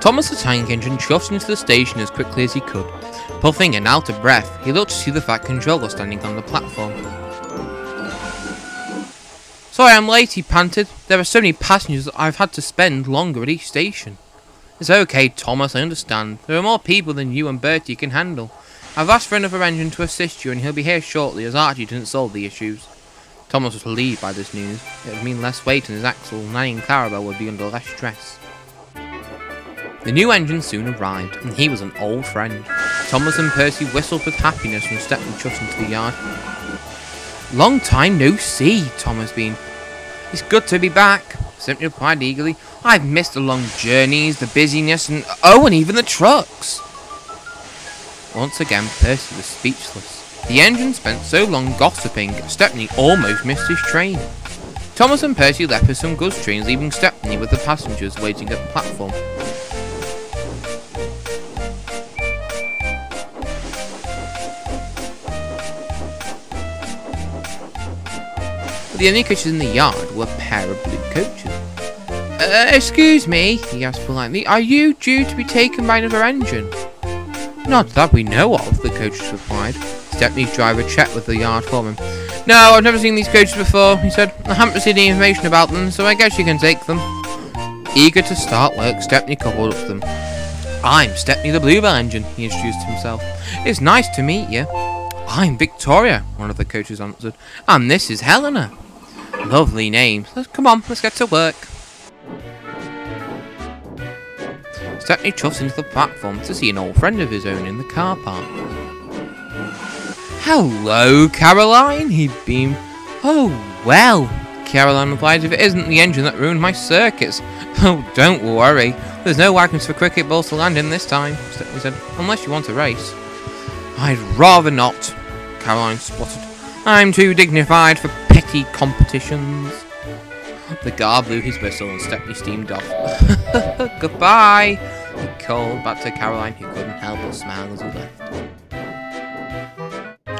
Thomas the Tank Engine chuffed into the station as quickly as he could. Puffing and out of breath, he looked to see the Fat Controller standing on the platform. "Sorry I'm late," he panted. "There are so many passengers that I've had to spend longer at each station." "It's okay, Thomas, I understand. There are more people than you and Bertie can handle. I've asked for another engine to assist you and he'll be here shortly as Archie didn't solve the issues." Thomas was relieved by this news. It would mean less weight on his axle, and Nanny and Clarabelle would be under less stress. The new engine soon arrived, and he was an old friend. Thomas and Percy whistled with happiness when Stepney chuffed into the yard. "Long time no see," Thomas beamed. "It's good to be back," Stepney replied eagerly. "I've missed the long journeys, the busyness, and even the trucks." Once again, Percy was speechless. The engine spent so long gossiping, Stepney almost missed his train. Thomas and Percy left with some goods trains, leaving Stepney with the passengers waiting at the platform. The only coaches in the yard were a pair of blue coaches. Excuse me," he asked politely, "are you due to be taken by another engine?" "Not that we know of," the coaches replied. Stepney's driver checked with the yard foreman. "No, I've never seen these coaches before," he said. "I haven't received any information about them, so I guess you can take them." Eager to start work, Stepney coupled up to them. "I'm Stepney the Bluebell engine," he introduced himself. "It's nice to meet you." "I'm Victoria," one of the coaches answered. "And this is Helena." Lovely names. Come on, let's get to work. Stepney chuffed into the platform to see an old friend of his own in the car park. "Hello, Caroline," he beamed. "Oh, well," Caroline replied, "if it isn't the engine that ruined my circuits." "Oh, don't worry. There's no wagons for cricket balls to land in this time," Stepney said, "unless you want to race." "I'd rather not," Caroline spluttered. "I'm too dignified for petty competitions." The guard blew his whistle and Stepney steamed off. "Goodbye," he called back to Caroline, who couldn't help but smile as he left.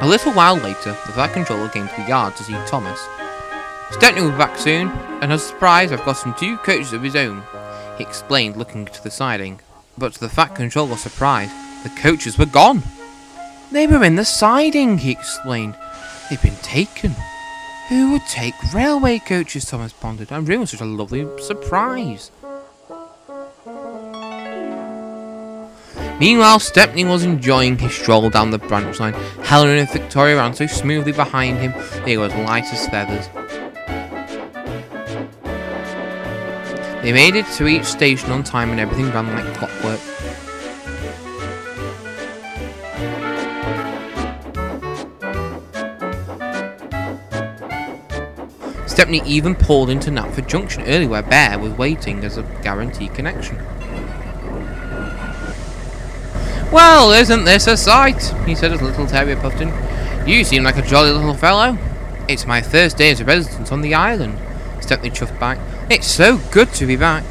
A little while later, the Fat Controller came to the yard to see Thomas. "Stepney will be back soon, and as a surprise I've got him 2 coaches of his own," he explained, looking to the siding. But to the Fat Controller's surprise, the coaches were gone. "They were in the siding," he explained. "They've been taken." "Who would take railway coaches?" Thomas pondered. "And ruin such a lovely surprise." Meanwhile, Stepney was enjoying his stroll down the branch line. Helena and Victoria ran so smoothly behind him, they were as light as feathers. They made it to each station on time and everything ran like clockwork. Stepney even pulled into Knapford Junction early where Bear was waiting as a guaranteed connection. "Well, isn't this a sight?" he said as little terrier puffed in. "You seem like a jolly little fellow." "It's my first day as a resident on the island," Stepney chuffed back. "It's so good to be back."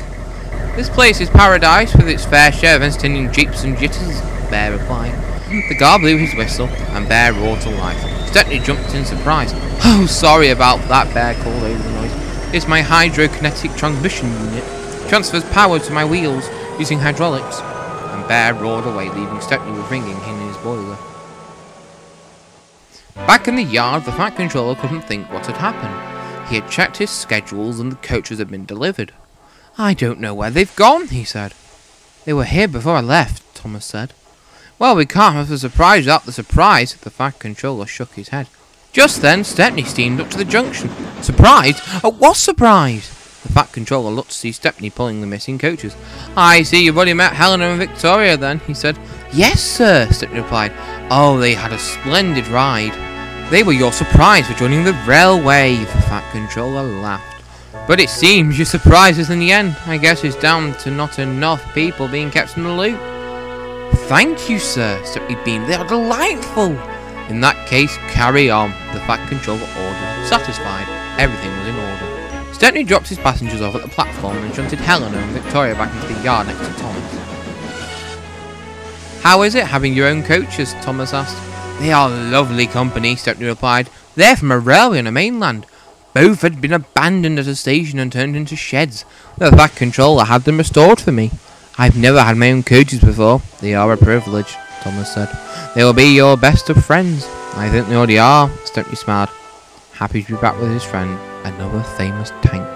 "This place is paradise with its fair share of entertaining jeeps and jitters," Bear replied. The guard blew his whistle and Bear roared to life. Stepney jumped in surprise. "Oh, sorry about that," Bear called over the noise. "It's my hydrokinetic transmission unit. It transfers power to my wheels using hydraulics." And Bear roared away, leaving Stepney with ringing in his boiler. Back in the yard, the Fat Controller couldn't think what had happened. He had checked his schedules and the coaches had been delivered. "I don't know where they've gone," he said. "They were here before I left," Thomas said. "Well, we can't have a surprise without the surprise." The Fat Controller shook his head. Just then, Stepney steamed up to the junction. "Surprise? What surprise?" The Fat Controller looked to see Stepney pulling the missing coaches. "I see you've already met Helena and Victoria then," he said. "Yes, sir," Stepney replied. "Oh, they had a splendid ride. They were your surprise for joining the railway." The Fat Controller laughed. "But it seems your surprise is in the end. I guess it's down to not enough people being kept in the loop." "Thank you, sir," Stepney beamed. "They are delightful." "In that case, carry on," the Fat Controller ordered. Satisfied, everything was in order. Stepney dropped his passengers off at the platform and shunted Helena and Victoria back into the yard next to Thomas. "How is it having your own coaches?" Thomas asked. "They are lovely company," Stepney replied. "They're from a railway on the mainland. Both had been abandoned at a station and turned into sheds. The Fat Controller had them restored for me." I've never had my own coaches before. They are a privilege, Thomas said. They will be your best of friends. I think they already are, Stepney smiled, happy to be back with his friend, another famous tank